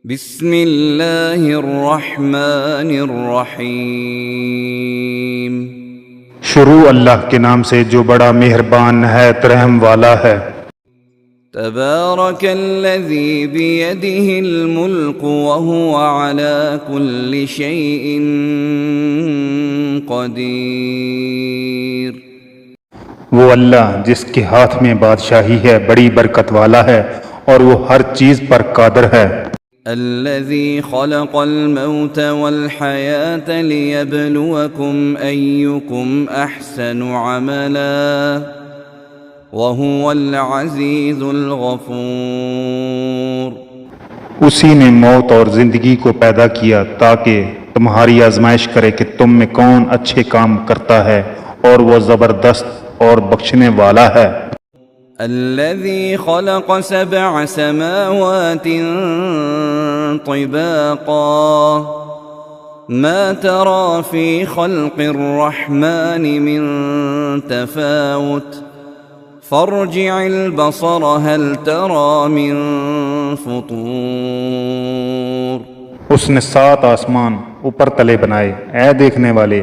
بسم اللہ الرحمن الرحیم۔ شروع اللہ کے نام سے جو بڑا مہربان نہایت رحم والا ہے۔ تبارک الذی بیدہ الملک وہو علی کل شیء قدیر۔ وہ اللہ جس کے ہاتھ میں بادشاہی ہے بڑی برکت والا ہے اور وہ ہر چیز پر قادر ہے۔ الذي خلق الموت والحياة ليبلوكم أيكم أحسن عملا وهو العزيز الغفور۔ اسی نے موت اور زندگی کو پیدا کیا تاکہ تمہاری آزمائش کرے کہ تم میں کون اچھے کام کرتا ہے اور وہ زبردست اور بخشنے والا ہے۔ الذي خلق 7 سماوات طباقا ما ترى في خلق الرحمن من تفاوت فارجع البصر هل ترى من فطور۔ اس نے 7 آسمان اوپر تلے بنائے۔ اے دیکھنے والے،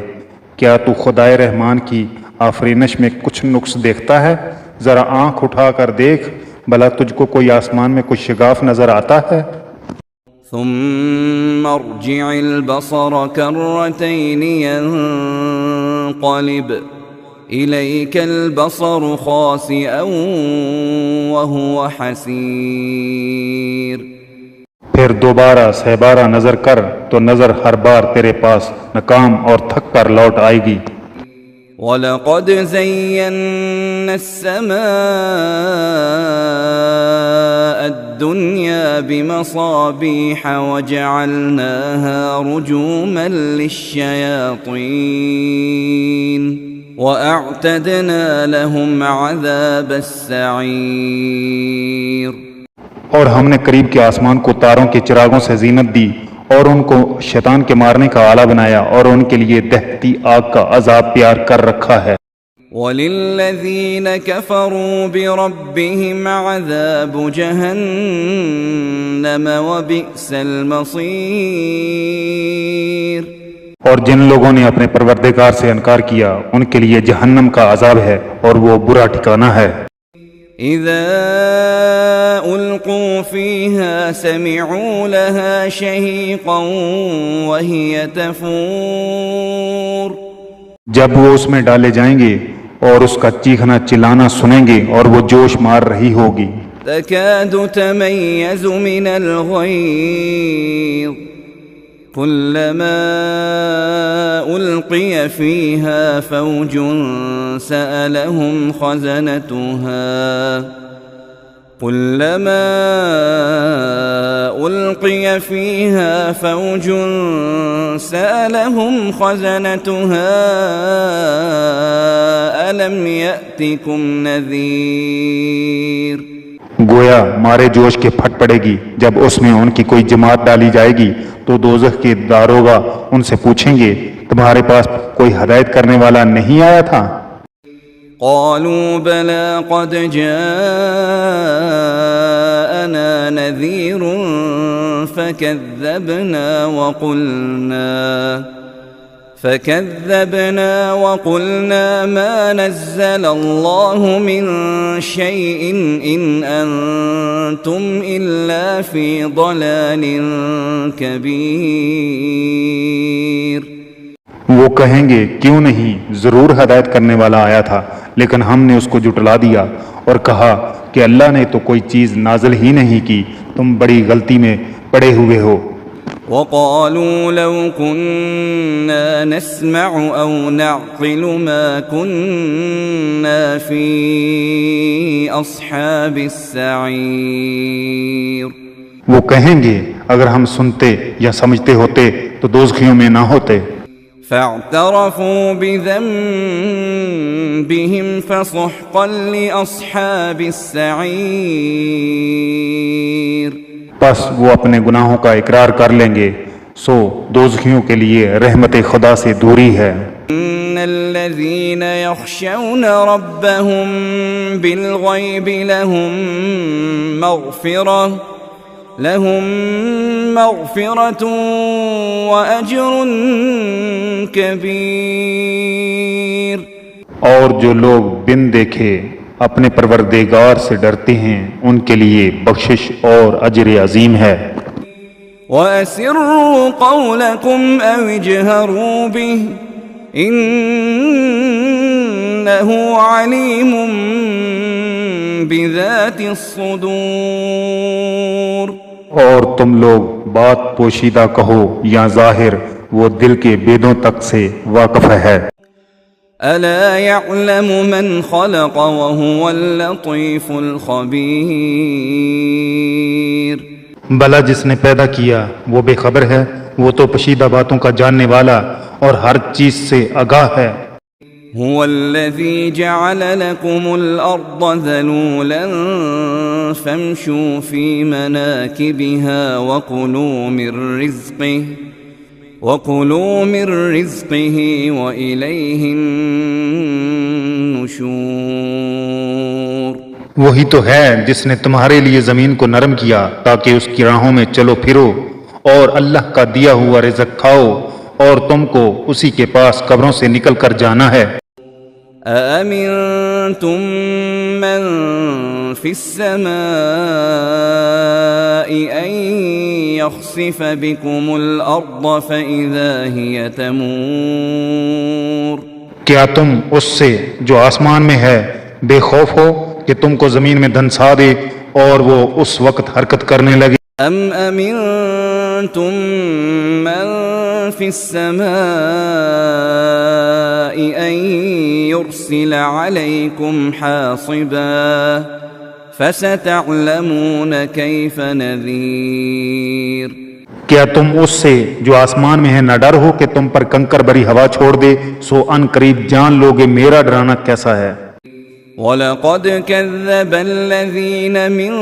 کیا تو خدائے رحمان کی آفرینش میں کچھ نقص دیکھتا ہے؟ ذرا آنکھ اٹھا کر دیکھ، بھلا تجھ کو کوئی آسمان میں کچھ شگاف نظر آتا ہے؟ ثم ارجع البصر كرتين ينقلب إليك البصر خاسئا وهو حسير۔ پھر دوبارہ 7 نظر کر تو نظر ہر بار تیرے پاس ناکام اور تھک کر لوٹ آئے گی۔ وَلَقَدْ زَيَّنَّا السَّمَاءَ الدُّنْيَا بِمَصَابِيحَ وَجَعَلْنَاهَا رُجُومًا لِلشَّيَاطِينِ وَأَعْتَدْنَا لَهُمْ عَذَابَ السَّعِيرِ۔ اور ہم نے قریب کے آسمان کو تاروں کے چراغوں سے زینت دی اور ان کو شیطان کے مارنے کا آلہ بنایا اور ان کے لیے دہتی آگ کا عذاب تیار کر رکھا ہے۔ وَلِلَّذِينَ كَفَرُوا بِرَبِّهِمْ عَذَابُ جَهَنَّمَ وَبِئْسَ الْمَصِيرُ۔ اور جن لوگوں نے اپنے پروردگار سے انکار کیا ان کے لیے جہنم کا عذاب ہے اور وہ برا ٹھکانہ ہے۔ اذا القوا فيها سمعوا لها شهيقا وهي تفور۔ جب وہ اس میں ڈالے جائیں گے اور اس کا چیخنا چلانا سنیں گے اور وہ جوش مار رہی ہوگی۔ تكاد تميز من الغيظ كلما ألقي فيها فوج سألهم خزنتها ألم يأتكم نذير۔ گویا مارے جوش کے پھٹ پڑے گی جب اس میں ان کی کوئی جماعت ڈالی جائے گی تو دوزخ کے داروغہ ان سے پوچھیں گے تمہارے پاس کوئی ہدایت کرنے والا نہیں آیا تھا؟ قالوا بلى قد جاءنا نذير فكذبنا وقلنا ما نزل الله من شيء إن أنتم إلا في ضلال كبير۔ وہ کہیں گے کیوں نہیں، ضرور ہدایت کرنے والا آیا تھا لیکن ہم نے اس کو جھٹلا دیا اور کہا کہ اللہ نے تو کوئی چیز نازل ہی نہیں کی، تم بڑی غلطی میں پڑے ہوئے ہو۔ وقالوا لو كنا نسمع أو نعقل ما كنا في أصحاب السعير۔ وہ کہیں گے اگر ہم سنتے یا سمجھتے ہوتے تو دوزخیوں میں نہ ہوتے۔ فاعترفوا بذنبهم فسحقا لأصحاب السعير۔ پس وہ اپنے گناہوں کا اقرار کر لیں گے، سو دوزخیوں کے لیے رحمت خدا سے دوری ہے۔ ان الذين يخشون ربهم بالغيب لهم مغفرة لهم مغفرة وأجر كبير. اور جو لوگ بن دیکھے اپنے پروردگار سے ڈرتے ہیں ان کے لیے بخشش اور اجر عظیم ہے. وَأَسِرُّوا قَوْلَكُمْ أَوِ اجْهَرُوا بِهِ إِنَّهُ عَلِيمٌ بِذَاتِ الصُّدُورِ. اور تم لوگ بات پوشیدہ کہو یا ظاہر، وہ دل کے بیدوں تک سے واقف ہے. أَلَا يَعْلَمُ مَنْ خَلَقَ وَهُوَ اللَّطِيفُ الْخَبِيرُ. بھلا جس نے پیدا کیا وہ بے خبر ہے، وہ تو پوشیدہ باتوں کا جاننے والا اور ہر چیز سے آگاہ ہے. هو الذي جعل لكم الأرض ذلولا فامشوا في مناكبها وكلوا من رزقه وإليه النشور. وہی تو ہے جس نے تمہارے لیے زمین کو نرم کیا تاکہ اس کی راہوں میں چلو پھرو، اور اللہ کا دیا ہوا رزق کھاؤ، اور تم کو اسی کے پاس قبروں سے نکل کر جانا ہے. أَأَمِنْتُمْ مَنْ فِي السَّمَاءِ أَنْ يَخْسِفَ بِكُمُ الْأَرْضَ فَإِذَا هِيَ تَمُورُ. کیا تم اس سے جو آسمان میں ہے بے خوف ہو کہ تم کو زمین میں دھنسا دے اور وہ اس وقت حرکت کرنے لگے؟ أَمْ أَمِنْتُمْ مَنْ فِي السَّمَاءِ أَنْ يُرْسِلَ عَلَيْكُمْ حَاصِبًا فَسَتَعْلَمُونَ كَيْفَ نَذِيرٌ. کیا تم اس سے جو آسمان میں ہے نہ ڈر ہو کہ تم پر کنکر بری ہوا چھوڑ دے؟ سو ان قریب جان لوگے میرا ڈرانا کیسا ہے. وَلَقَدْ كَذَّبَ الَّذِينَ مِن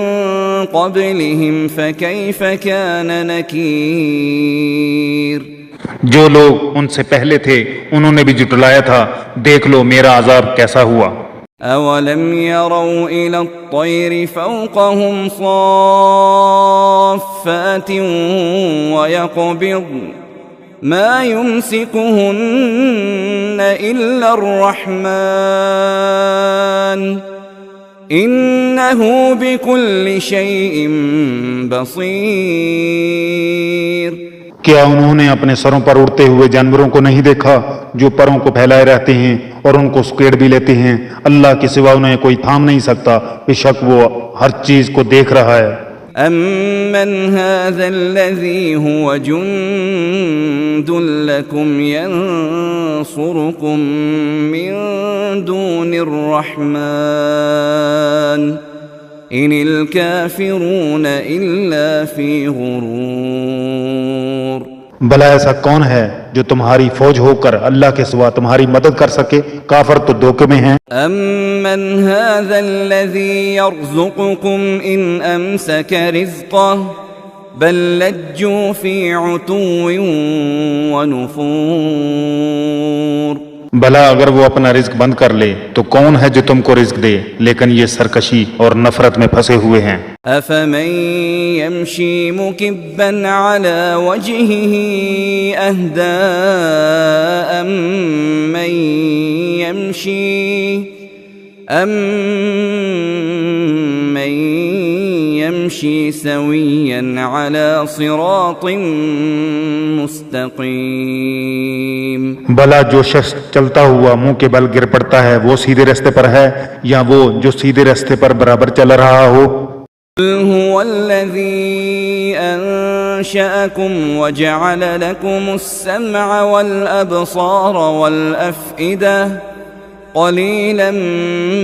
قَبْلِهِمْ فَكَيْفَ كَانَ نَكِيرٌ. جو لوگ ان سے پہلے تھے انہوں نے بھی جھٹلایا تھا، دیکھ لو میرا عذاب کیسا ہوا. أَوَلَمْ يَرَوْا إِلَى الطَّيْرِ فَوْقَهُمْ صَافَّاتٍ وَيَقْبِضْنَ مَا يُمْسِكُهُنَّ إِلَّا الرَّحْمَنُ إِنَّهُ بِكُلِّ شَيْءٍ بَصِيرٌ. کیا انہوں نے اپنے سروں پر اڑتے ہوئے جانوروں کو نہیں دیکھا جو پروں کو پھیلائے رہتے ہیں اور ان کو سکیڑ بھی لیتے ہیں؟ اللہ کے سوا انہیں کوئی تھام نہیں سکتا، بے شک وہ ہر چیز کو دیکھ رہا ہے. أَمَّنْ هَذَا الَّذِي هُوَ جُنْدٌ لَكُمْ يَنْصُرُكُمْ مِنْ دُونِ الرَّحْمَنِ إِنِ الْكَافِرُونَ إِلَّا فِي غُرُورٍ. بھلا ایسا کون ہے جو تمہاری فوج ہو کر اللہ کے سوا تمہاری مدد کر سکے؟ کافر تو دھوکے میں ہیں. أَمَّنْ هَذَا الَّذِي يَرْزُقُكُمْ إِنْ أَمْسَكَ رِزْقَهُ بَلْ لَجُّوا فِي عُتُوٍّ وَنُفُورٍ. بھلا اگر وہ اپنا رزق بند کر لے تو کون ہے جو تم کو رزق دے؟ لیکن یہ سرکشی اور نفرت میں پھنسے ہوئے ہیں. أَفَمَنْ يَمْشِي مُكِبًّا عَلَى وَجْهِهِ أَهْدَىٰ أَمَّنْ يَمْشِي سَوِيًّا عَلَى صِرَاطٍ مُسْتَقِيمٍ. بھلا جو شخص چلتا ہوا منہ کے بل گر پڑتا ہے وہ سیدھے راستے پر ہے یا وہ جو سیدھے راستے پر برابر چل رہا ہو؟ قُلْ هُوَ الَّذِي أَنشَأَكُمْ وَجَعَلَ لَكُمُ السَّمْعَ وَالْأَبْصَارَ وَالْأَفْئِدَةَ قَلِيلًا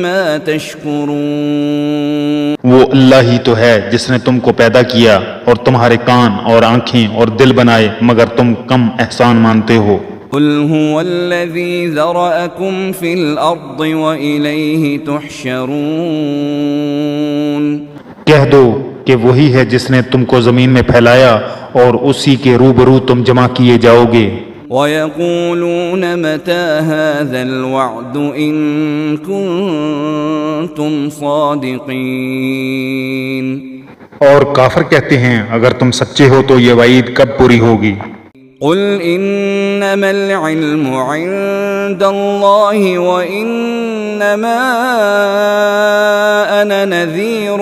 مَا تَشْكُرُونَ. وہ اللہ ہی تو ہے جس نے تم کو پیدا کیا اور تمہارے کان اور آنکھیں اور دل بنائے، مگر تم کم احسان مانتے ہو. قُلْ هُوَ الَّذِي ذَرَأَكُمْ فِي الْأَرْضِ وَإِلَيْهِ تُحْشَرُونَ. کہہ دو کہ وہی ہے جس نے تم کو زمین میں پھیلایا اور اسی کے روبرو تم جمع کیے جاؤ گے. وَيَقُولُونَ مَتَى هَذَا الْوَعْدُ إِن كُنتُمْ صَادِقِينَ. اور کافر کہتے ہیں اگر تم سچے ہو تو یہ وعید کب پوری ہوگی؟ قل انما العلم عند الله وانما انا نذير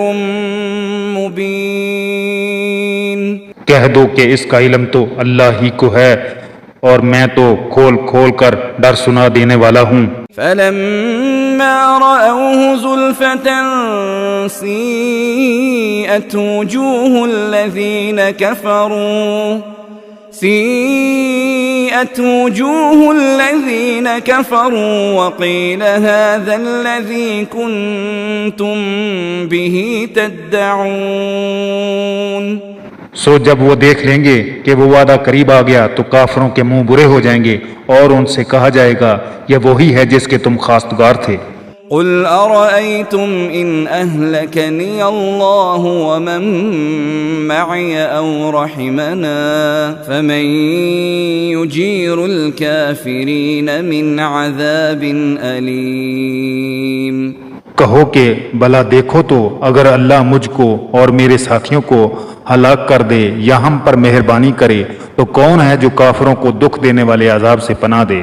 مبين۔ کہہ دو کہ اس کا علم تو اللہ ہی کو ہے اور میں تو کھول کھول کر ڈر سنا دینے والا ہوں۔ فلما رأوه زلفة سيئت وجوه الذين كفروا وقيل هذا الذي كنتم به تدعون۔ سو جب وہ دیکھ لیں گے کہ وہ وعدہ قریب آ گیا تو کافروں کے منہ برے ہو جائیں گے اور ان سے کہا جائے گا یہ وہی ہے جس کے تم خواستگار تھے۔ قل أرأيتم إن أهلكني الله ومن معي أو رحمنا فمن يجير الكافرين من عذاب أليم۔ کہو کہ بھلا دیکھو تو اگر اللہ مجھ کو اور میرے ساتھیوں کو ہلاک کر دے یا ہم پر مہربانی کرے تو کون ہے جو کافروں کو دکھ دینے والے عذاب سے پناہ دے؟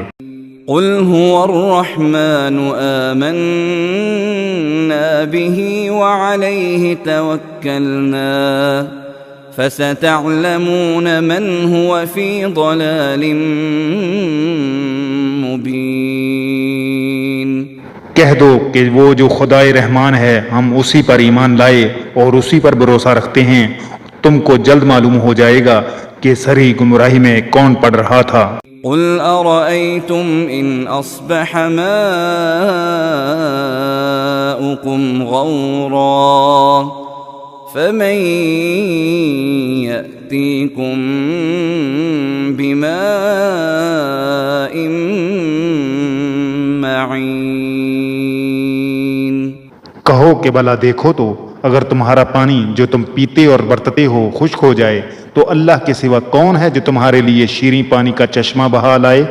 قل هو الرحمن آمنا به وعليه توكلنا فستعلمون من هو في ضلال مبين۔ کہہ دو کہ وہ جو خدائے رحمان ہے ہم اسی پر ایمان لائے اور اسی پر بھروسہ رکھتے ہیں، تم کو جلد معلوم ہو جائے گا کہ سری گمراہی میں کون پڑ رہا تھا۔ قل أرأيتم إن أصبح ماؤكم غورا فمن يأتيكم بماء معين۔ کہو کہ بھلا دیکھو تو اگر تمہارا پانی جو تم پیتے اور برتتے ہو خشک ہو جائے تو اللہ کے سوا کون ہے جو تمہارے لیے شیریں پانی کا چشمہ بہا لائے؟